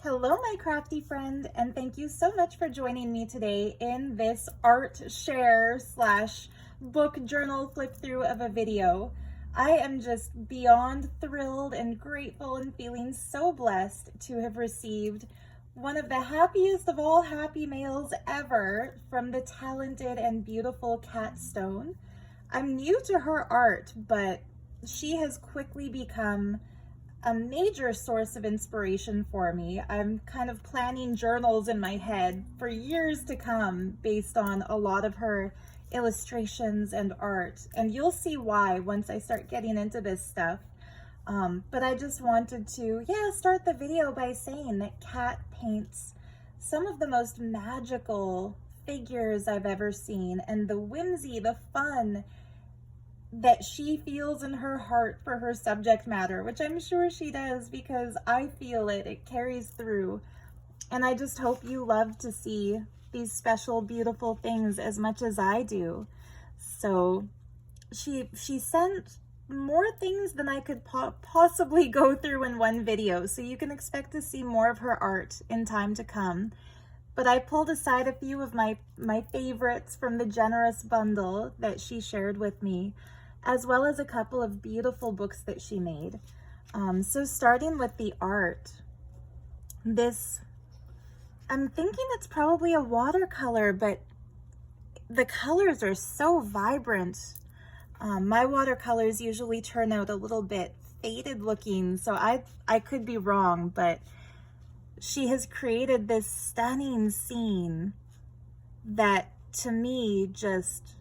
Hello, my crafty friend, and thank you so much for joining me today in this art share slash book journal flip through of a video. I am just beyond thrilled and grateful and feeling so blessed to have received one of the happiest of all happy mails ever from the talented and beautiful Kat Stone. I'm new to her art, but she has quickly become a major source of inspiration for me. I'm kind of planning journals in my head for years to come based on a lot of her illustrations and art. And you'll see why once I start getting into this stuff. But I just wanted to, start the video by saying that Kat paints some of the most magical figures I've ever seen, and the whimsy, the fun that she feels in her heart for her subject matter, which I'm sure she does because I feel it. It carries through. And I just hope you love to see these special, beautiful things as much as I do. So she sent more things than I could possibly go through in one video. So you can expect to see more of her art in time to come. But I pulled aside a few of my favorites from the generous bundle that she shared with me, as well as a couple of beautiful books that she made. So starting with the art, I'm thinking it's probably a watercolor, but the colors are so vibrant. My watercolors usually turn out a little bit faded looking, so I could be wrong, but she has created this stunning scene that to me just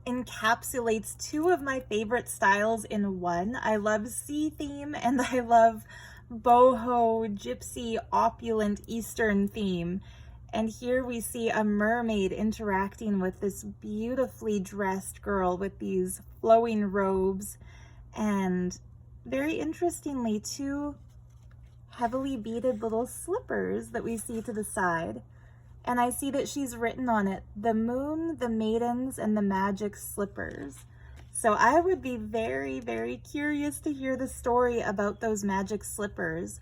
encapsulates two of my favorite styles in one. I love sea theme and I love boho, gypsy, opulent Eastern theme. And here we see a mermaid interacting with this beautifully dressed girl with these flowing robes, and very interestingly, two heavily beaded little slippers that we see to the side. And I see that she's written on it, the moon, the maidens, and the magic slippers. So I would be very, very curious to hear the story about those magic slippers.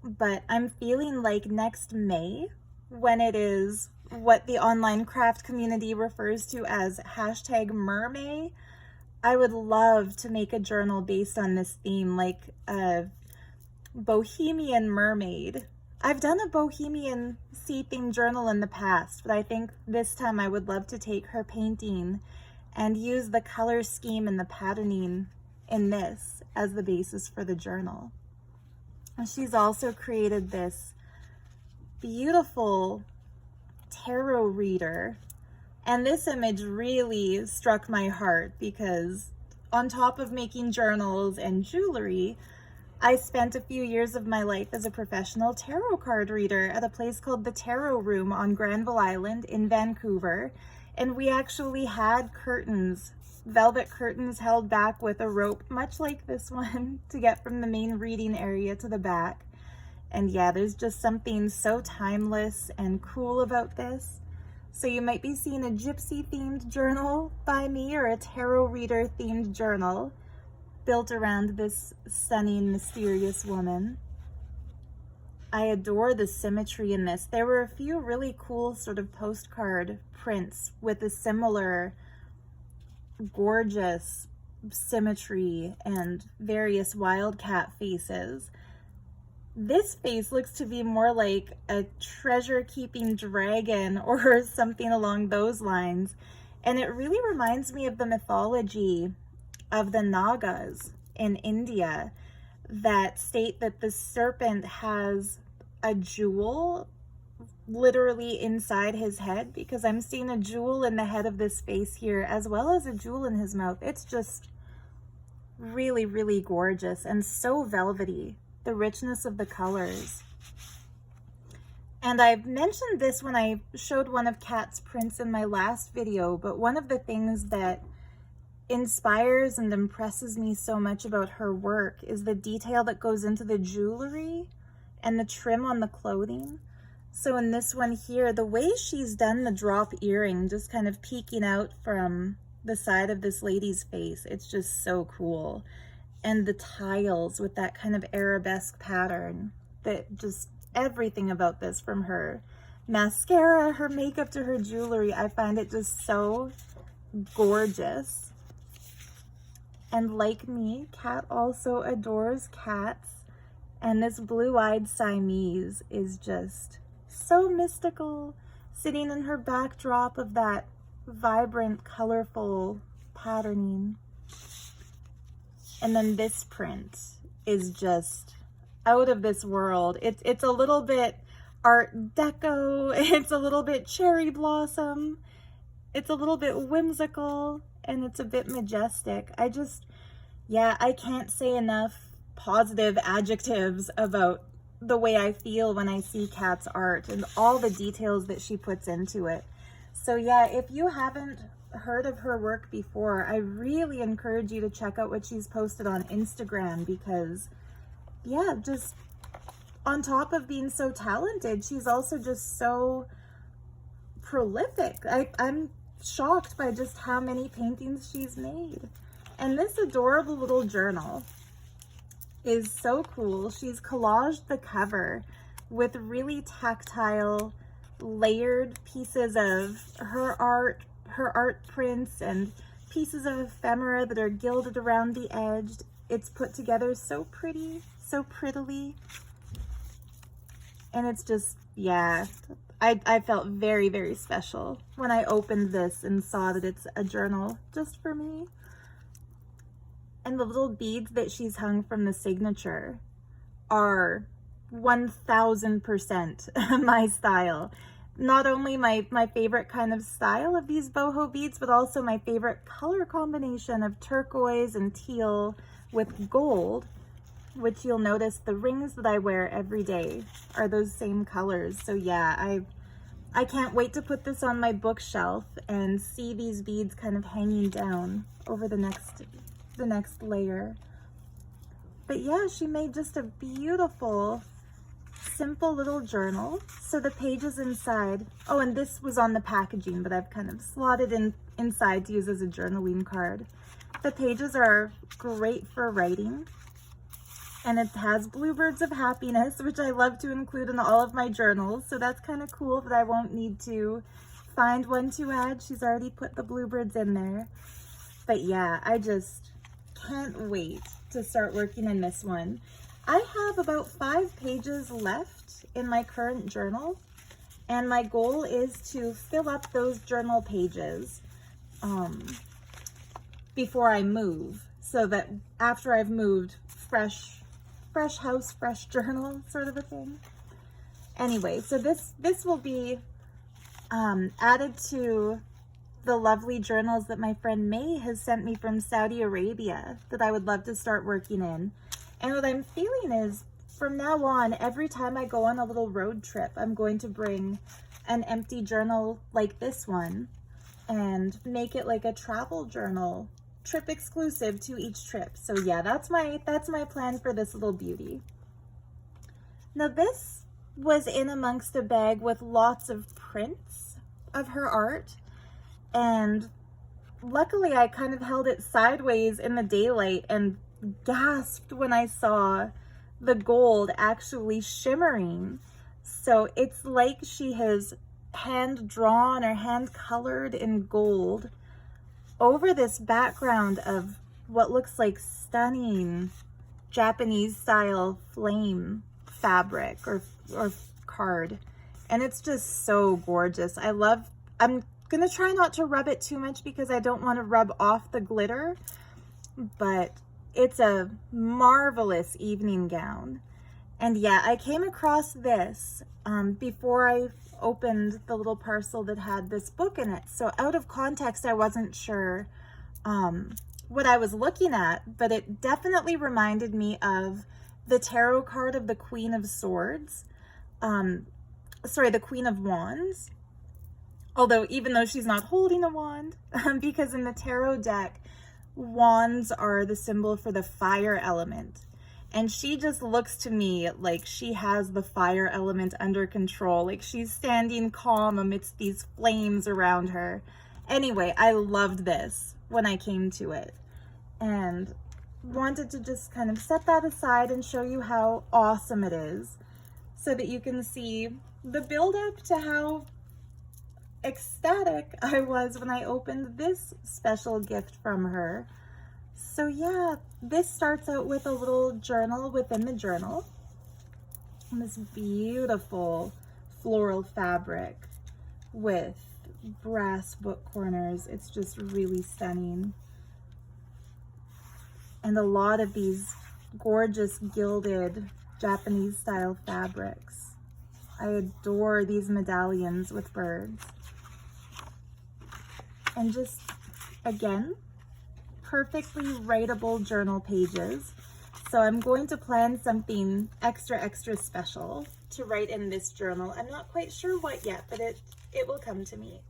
But I'm feeling like next May, when it is what the online craft community refers to as #mermay, I would love to make a journal based on this theme, like a bohemian mermaid. I've done a bohemian sea themed journal in the past, but I think this time I would love to take her painting and use the color scheme and the patterning in this as the basis for the journal. And she's also created this beautiful tarot reader. And this image really struck my heart because on top of making journals and jewelry, I spent a few years of my life as a professional tarot card reader at a place called the Tarot Room on Granville Island in Vancouver. And we actually had curtains, velvet curtains held back with a rope, much like this one, to get from the main reading area to the back. And yeah, there's just something so timeless and cool about this. So you might be seeing a gypsy themed journal by me or a tarot reader themed journal built around this stunning, mysterious woman. I adore the symmetry in this. There were a few really cool sort of postcard prints with a similar gorgeous symmetry and various wildcat faces. This face looks to be more like a treasure-keeping dragon or something along those lines. And it really reminds me of the mythology of the Nagas in India that state that the serpent has a jewel literally inside his head, because I'm seeing a jewel in the head of this face here as well as a jewel in his mouth. It's just really, really gorgeous and so velvety, the richness of the colors. And I've mentioned this when I showed one of Kat's prints in my last video, but one of the things that inspires and impresses me so much about her work is the detail that goes into the jewelry and the trim on the clothing. So in this one here, the way she's done the drop earring just kind of peeking out from the side of this lady's face, it's just so cool. And the tiles with that kind of arabesque pattern. that just everything about this, from her mascara, her makeup to her jewelry, I find it just so gorgeous. And like me, Kat also adores cats. And this blue-eyed Siamese is just so mystical, sitting in her backdrop of that vibrant, colorful patterning. And then this print is just out of this world. It's a little bit Art Deco, it's a little bit cherry blossom, it's a little bit whimsical, and it's a bit majestic. I can't say enough positive adjectives about the way I feel when I see Kat's art and all the details that she puts into it. So yeah, if you haven't heard of her work before, I really encourage you to check out what she's posted on Instagram, because yeah, just on top of being so talented, she's also just so prolific. I'm shocked by just how many paintings she's made. And this adorable little journal is so cool. She's collaged the cover with really tactile, layered pieces of her art prints and pieces of ephemera that are gilded around the edge. It's put together so pretty, so prettily. And it's just, yeah, I felt very, very special when I opened this and saw that it's a journal just for me. And the little beads that she's hung from the signature are 1000% my style. Not only my favorite kind of style of these boho beads, but also my favorite color combination of turquoise and teal with gold, which you'll notice the rings that I wear every day are those same colors. So yeah, I can't wait to put this on my bookshelf and see these beads kind of hanging down over the next layer. But yeah, she made just a beautiful, simple little journal. So the pages inside, oh, and this was on the packaging, but I've kind of slotted inside to use as a journaling card. The pages are great for writing. And it has bluebirds of happiness, which I love to include in all of my journals. So that's kind of cool that I won't need to find one to add. She's already put the bluebirds in there. But yeah, I just can't wait to start working in this one. I have about 5 pages left in my current journal. And my goal is to fill up those journal pages before I move. So that after I've moved, fresh house, fresh journal sort of a thing. Anyway, so this will be added to the lovely journals that my friend May has sent me from Saudi Arabia that I would love to start working in. And what I'm feeling is, from now on, every time I go on a little road trip, I'm going to bring an empty journal like this one and make it like a travel journal, trip exclusive to each trip. So yeah, that's my plan for this little beauty. Now this was in amongst a bag with lots of prints of her art, and luckily I kind of held it sideways in the daylight and gasped when I saw the gold actually shimmering. So it's like she has hand drawn or hand colored in gold over this background of what looks like stunning Japanese style flame fabric or card. And it's just so gorgeous. I'm gonna try not to rub it too much because I don't want to rub off the glitter, but it's a marvelous evening gown. And yeah, I came across this before I opened the little parcel that had this book in it. So out of context, I wasn't sure what I was looking at, but it definitely reminded me of the tarot card of the Queen of Swords. The Queen of Wands. Although, even though she's not holding a wand, because in the tarot deck, wands are the symbol for the fire element. And she just looks to me like she has the fire element under control. Like she's standing calm amidst these flames around her. Anyway, I loved this when I came to it. And wanted to just kind of set that aside and show you how awesome it is. so that you can see the build up to how ecstatic I was when I opened this special gift from her. So yeah, this starts out with a little journal within the journal. And this beautiful floral fabric with brass book corners. It's just really stunning. And a lot of these gorgeous gilded Japanese style fabrics. I adore these medallions with birds. And just, again, perfectly writable journal pages. So I'm going to plan something extra special to write in this journal. I'm not quite sure what yet, but it will come to me.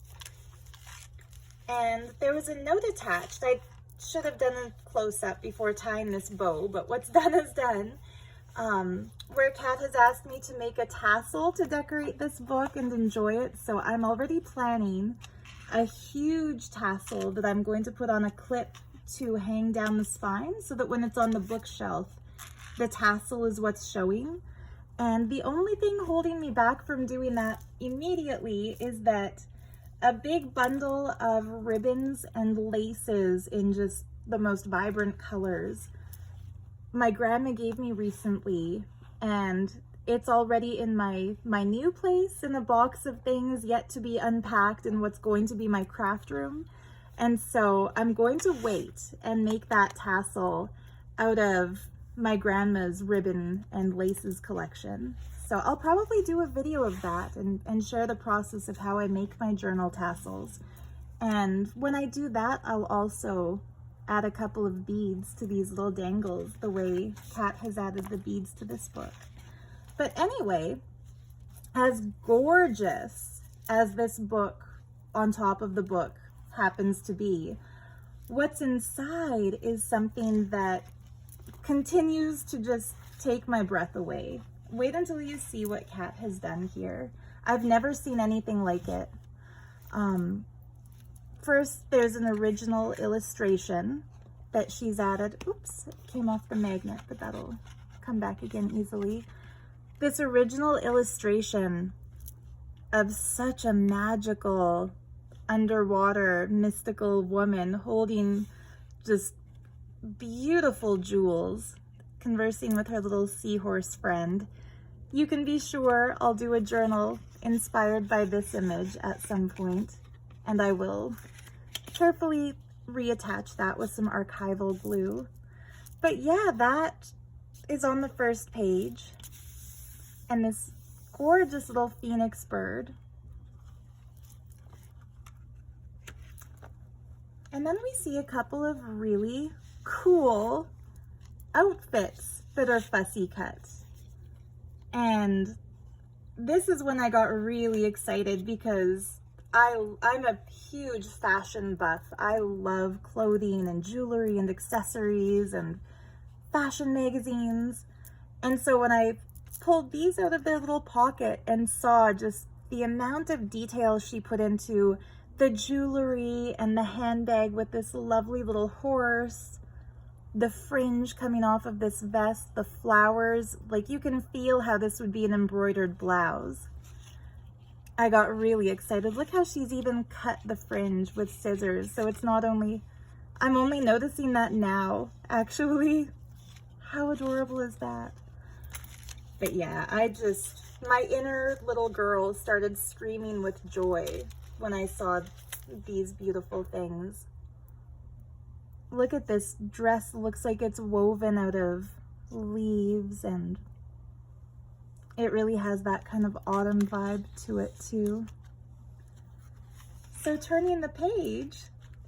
And there was a note attached. I should have done a close-up before tying this bow, but what's done is done. Where Kat has asked me to make a tassel to decorate this book and enjoy it. So I'm already planning a huge tassel that I'm going to put on a clip to hang down the spine so that when it's on the bookshelf, the tassel is what's showing. And the only thing holding me back from doing that immediately is that a big bundle of ribbons and laces in just the most vibrant colors my grandma gave me recently, and it's already in my new place in a box of things yet to be unpacked in what's going to be my craft room. And so I'm going to wait and make that tassel out of my grandma's ribbon and laces collection. So I'll probably do a video of that and share the process of how I make my journal tassels. And when I do that, I'll also add a couple of beads to these little dangles, the way Kat has added the beads to this book. But anyway, as gorgeous as this book on top of the book happens to be, what's inside is something that continues to just take my breath away. Wait until you see what Kat has done here. I've never seen anything like it. First, there's an original illustration that she's added. Oops, it came off the magnet, but that'll come back again easily. This original illustration of such a magical, underwater, mystical woman holding just beautiful jewels, conversing with her little seahorse friend. You can be sure I'll do a journal inspired by this image at some point, and I will carefully reattach that with some archival glue. But yeah, that is on the first page, and this gorgeous little phoenix bird. And then we see a couple of really cool outfits that are fussy cut. And this is when I got really excited because I'm a huge fashion buff. I love clothing and jewelry and accessories and fashion magazines. And so when I pulled these out of their little pocket and saw just the amount of detail she put into the jewelry and the handbag with this lovely little horse, the fringe coming off of this vest, the flowers, like you can feel how this would be an embroidered blouse. I got really excited. Look how she's even cut the fringe with scissors. So it's not only, I'm only noticing that now, actually. How adorable is that? But yeah, my inner little girl started screaming with joy when I saw these beautiful things. Look at this dress, looks like it's woven out of leaves, and it really has that kind of autumn vibe to it too. So turning the page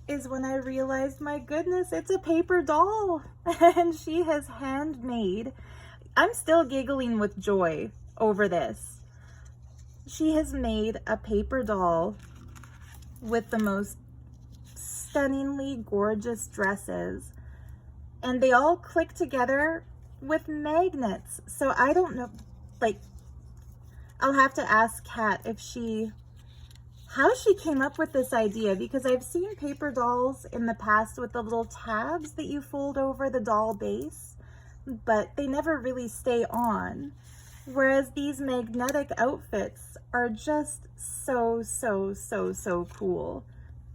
is when I realized, my goodness, it's a paper doll and she has handmade. I'm still giggling with joy over this. She has made a paper doll with the most stunningly gorgeous dresses, and they all click together with magnets. So I don't know, like, I'll have to ask Kat how she came up with this idea, because I've seen paper dolls in the past with the little tabs that you fold over the doll base, but they never really stay on. Whereas these magnetic outfits are just so cool.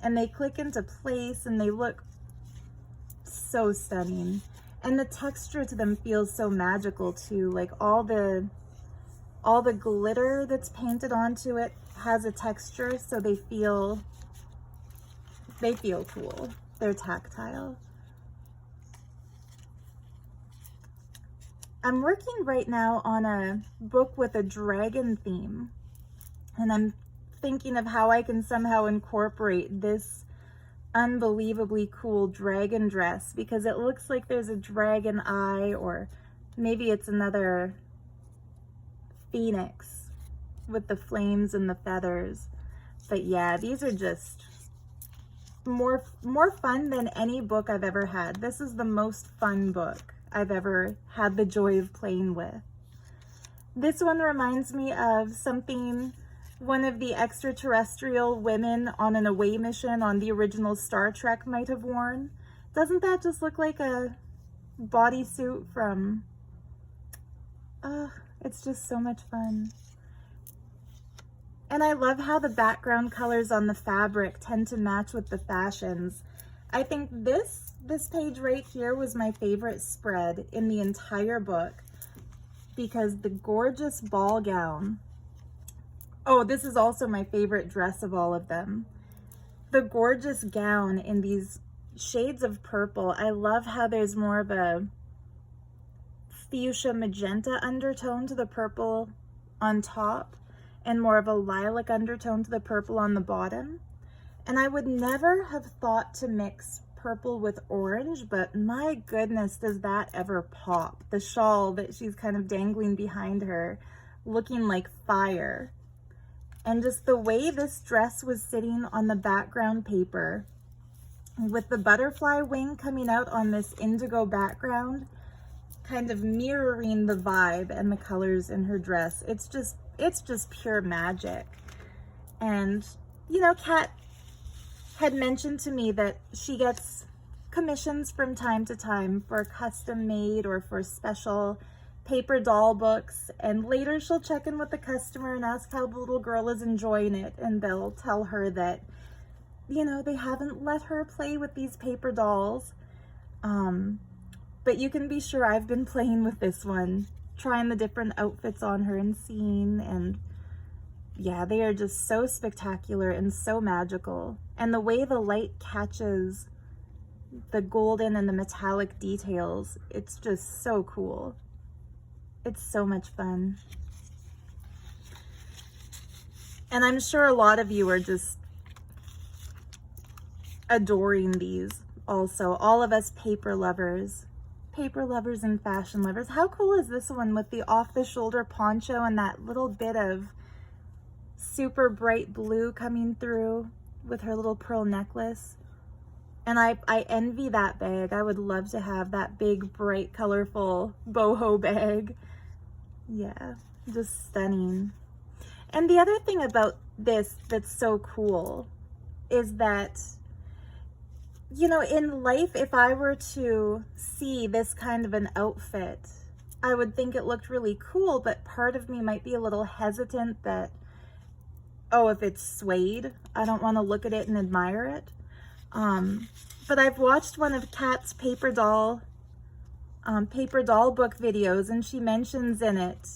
And they click into place and they look so stunning. And the texture to them feels so magical too. Like all the glitter that's painted onto it has a texture, so they feel cool. They're tactile. I'm working right now on a book with a dragon theme, and I'm thinking of how I can somehow incorporate this unbelievably cool dragon dress, because it looks like there's a dragon eye, or maybe it's another phoenix with the flames and the feathers. But yeah, these are just more fun than any book I've ever had. This is the most fun book I've ever had the joy of playing with. This one reminds me of something one of the extraterrestrial women on an away mission on the original Star Trek might have worn. Doesn't that just look like a bodysuit from... it's just so much fun. And I love how the background colors on the fabric tend to match with the fashions. I think this page right here was my favorite spread in the entire book, because the gorgeous ball gown. Oh, this is also my favorite dress of all of them. The gorgeous gown in these shades of purple. I love how there's more of a fuchsia magenta undertone to the purple on top, and more of a lilac undertone to the purple on the bottom. And I would never have thought to mix purple with orange, but my goodness, does that ever pop. The shawl that she's kind of dangling behind her, looking like fire. And just the way this dress was sitting on the background paper, with the butterfly wing coming out on this indigo background, kind of mirroring the vibe and the colors in her dress. It's just pure magic. And, you know, Kat had mentioned to me that she gets commissions from time to time for custom made or for special paper doll books, and later she'll check in with the customer and ask how the little girl is enjoying it, and they'll tell her that, you know, they haven't let her play with these paper dolls. But you can be sure I've been playing with this one, trying the different outfits on her and seeing, and yeah, they are just so spectacular and so magical. And the way the light catches the golden and the metallic details, it's just so cool. It's so much fun. And I'm sure a lot of you are just adoring these also. All of us paper lovers and fashion lovers. How cool is this one with the off-the-shoulder poncho and that little bit of super bright blue coming through with her little pearl necklace? And I envy that bag. I would love to have that big, bright, colorful boho bag. Yeah, just stunning. And the other thing about this that's so cool is that, you know, in life, if I were to see this kind of an outfit, I would think it looked really cool, but part of me might be a little hesitant that, oh, if it's suede, I don't want to look at it and admire it. But I've watched one of Kat's paper doll book videos, and she mentions in it,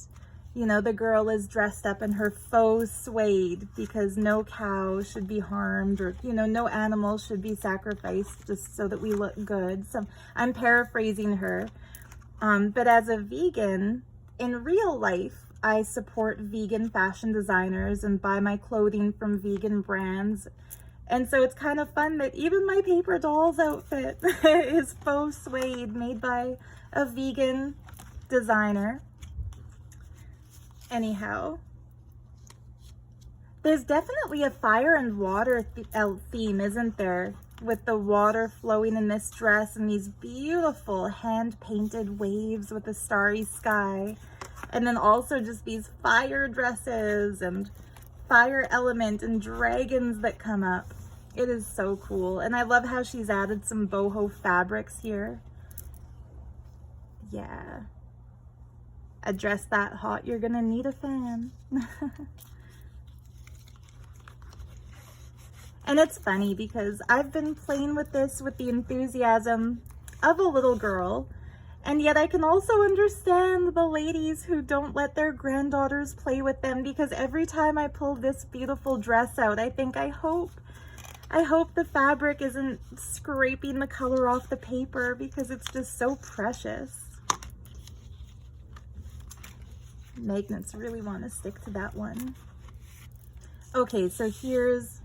you know, the girl is dressed up in her faux suede because no cow should be harmed, or, you know, no animal should be sacrificed just so that we look good. So I'm paraphrasing her. But as a vegan, in real life, I support vegan fashion designers and buy my clothing from vegan brands. And so it's kind of fun that even my paper doll's outfit is faux suede, made by a vegan designer. Anyhow, there's definitely a fire and water theme, isn't there? With the water flowing in this dress and these beautiful hand-painted waves with a starry sky. And then also just these fire dresses and fire element and dragons that come up. It is so cool. And I love how she's added some boho fabrics here. Yeah. a dress that hot, you're gonna need a fan. And it's funny because I've been playing with this with the enthusiasm of a little girl, and yet I can also understand the ladies who don't let their granddaughters play with them, because every time I pull this beautiful dress out, I think I hope the fabric isn't scraping the color off the paper, because it's just so precious. Magnets really want to stick to that one. Okay, so here's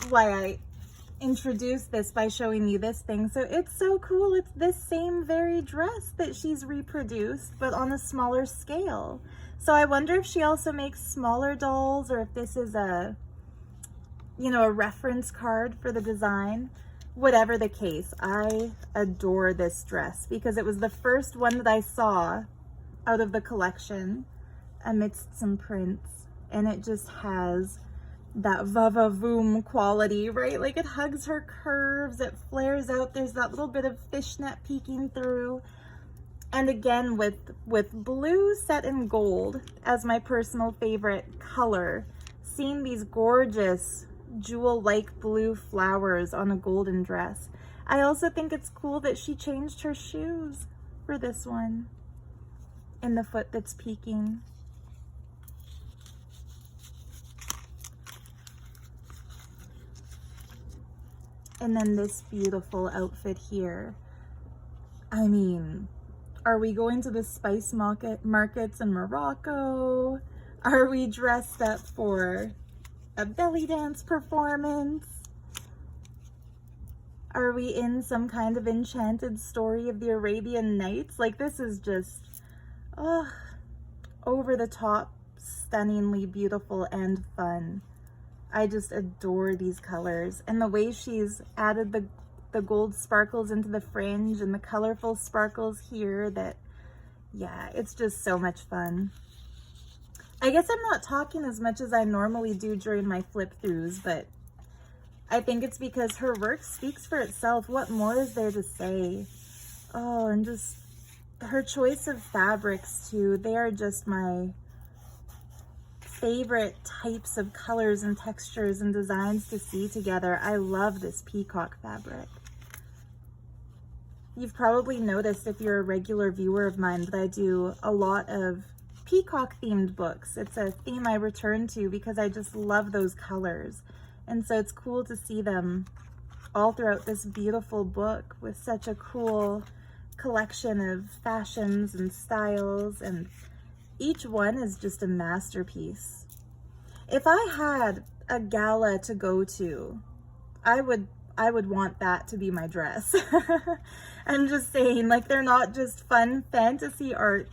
why I introduced this by showing you this thing. So it's so cool. It's this same very dress that she's reproduced, but on a smaller scale. So I wonder if she also makes smaller dolls, or if this is a, you know, a reference card for the design. Whatever the case, I adore this dress because it was the first one that I saw out of the collection amidst some prints, and it just has that va-va-voom quality, right? Like, it hugs her curves, it flares out, there's that little bit of fishnet peeking through. And again, with blue set in gold as my personal favorite color, seeing these gorgeous jewel-like blue flowers on a golden dress. I also think it's cool that she changed her shoes for this one in the foot that's peeking. And then this beautiful outfit here. I mean, are we going to the spice markets in Morocco? Are we dressed up for a belly dance performance? Are we in some kind of enchanted story of the Arabian Nights? Like, this is just, oh, over the top, stunningly beautiful and fun. I just adore these colors, and the way she's added the gold sparkles into the fringe and the colorful sparkles here, that, yeah, it's just so much fun. I guess I'm not talking as much as I normally do during my flip throughs, but I think it's because her work speaks for itself. What more is there to say? Oh, and just her choice of fabrics too. They are just my favorite types of colors and textures and designs to see together. I love this peacock fabric. You've probably noticed, if you're a regular viewer of mine, that I do a lot of peacock themed books. It's a theme I return to because I just love those colors. And so it's cool to see them all throughout this beautiful book with such a cool collection of fashions and styles, and each one is just a masterpiece. If I had a gala to go to, I would want that to be my dress. I'm just saying, like, they're not just fun fantasy art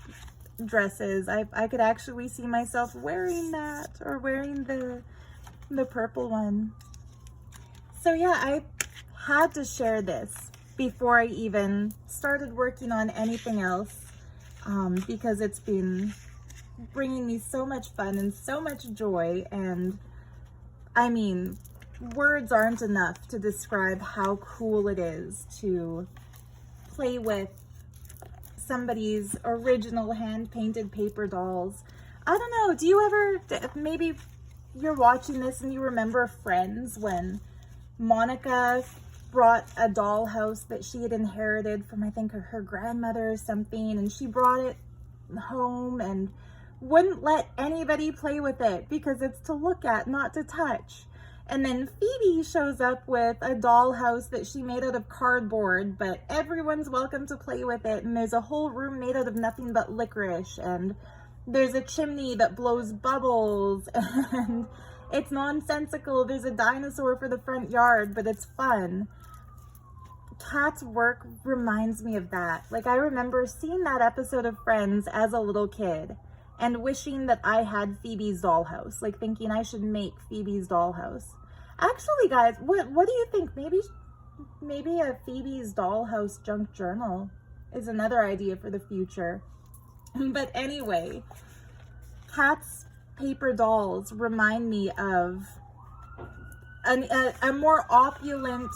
dresses. I could actually see myself wearing that, or wearing the purple one. So yeah, I had to share this before I even started working on anything else, because it's been bringing me so much fun and so much joy. And I mean, words aren't enough to describe how cool it is to play with somebody's original hand-painted paper dolls. I don't know, do you ever, maybe you're watching this and you remember Friends, when Monica brought a dollhouse that she had inherited from, I think, her grandmother or something, and she brought it home and wouldn't let anybody play with it because it's to look at, not to touch. And then Phoebe shows up with a dollhouse that she made out of cardboard, but everyone's welcome to play with it, and there's a whole room made out of nothing but licorice, and there's a chimney that blows bubbles, and it's nonsensical. There's a dinosaur for the front yard, but it's fun. Kat's work reminds me of that. Like, I remember seeing that episode of Friends as a little kid and wishing that I had Phoebe's dollhouse, like thinking I should make Phoebe's dollhouse. Actually, guys, what do you think? Maybe a Phoebe's dollhouse junk journal is another idea for the future. But anyway, Kat's paper dolls remind me of a more opulent,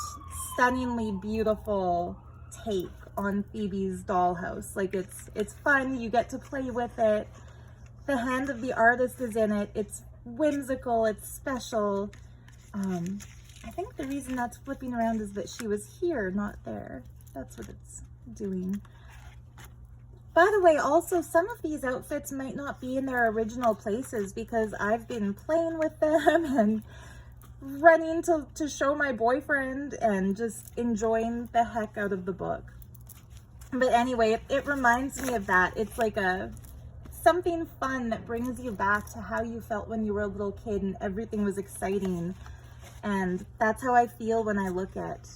stunningly beautiful take on Phoebe's dollhouse. Like it's fun, you get to play with it. The hand of the artist is in it. It's whimsical, it's special. I think the reason that's flipping around is that she was here, not there. That's what it's doing. By the way, also, some of these outfits might not be in their original places because I've been playing with them and running to show my boyfriend and just enjoying the heck out of the book. But anyway, it reminds me of that. It's like something fun that brings you back to how you felt when you were a little kid and everything was exciting. And that's how I feel when I look at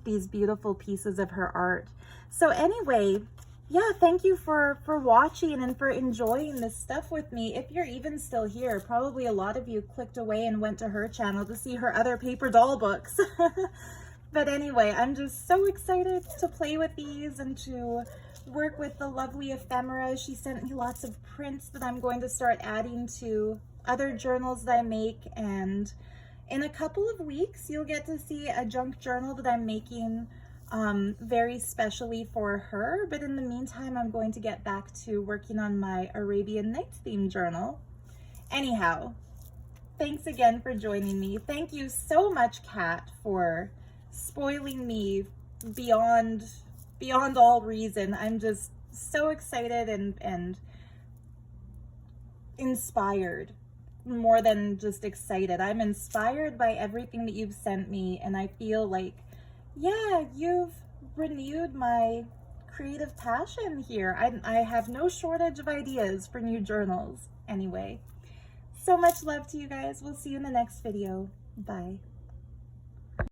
these beautiful pieces of her art. So anyway, yeah, thank you for watching and for enjoying this stuff with me. If you're even still here, probably a lot of you clicked away and went to her channel to see her other paper doll books. But anyway, I'm just so excited to play with these and to work with the lovely ephemera. She sent me lots of prints that I'm going to start adding to other journals that I make, and in a couple of weeks you'll get to see a junk journal that I'm making very specially for her. But in the meantime, I'm going to get back to working on my Arabian Nights themed journal. Anyhow, thanks again for joining me. Thank you so much, Kat, for spoiling me beyond all reason. I'm just so excited and inspired. More than just excited. I'm inspired by everything that you've sent me, and I feel like, yeah, you've renewed my creative passion here. I have no shortage of ideas for new journals. Anyway, so much love to you guys. We'll see you in the next video. Bye.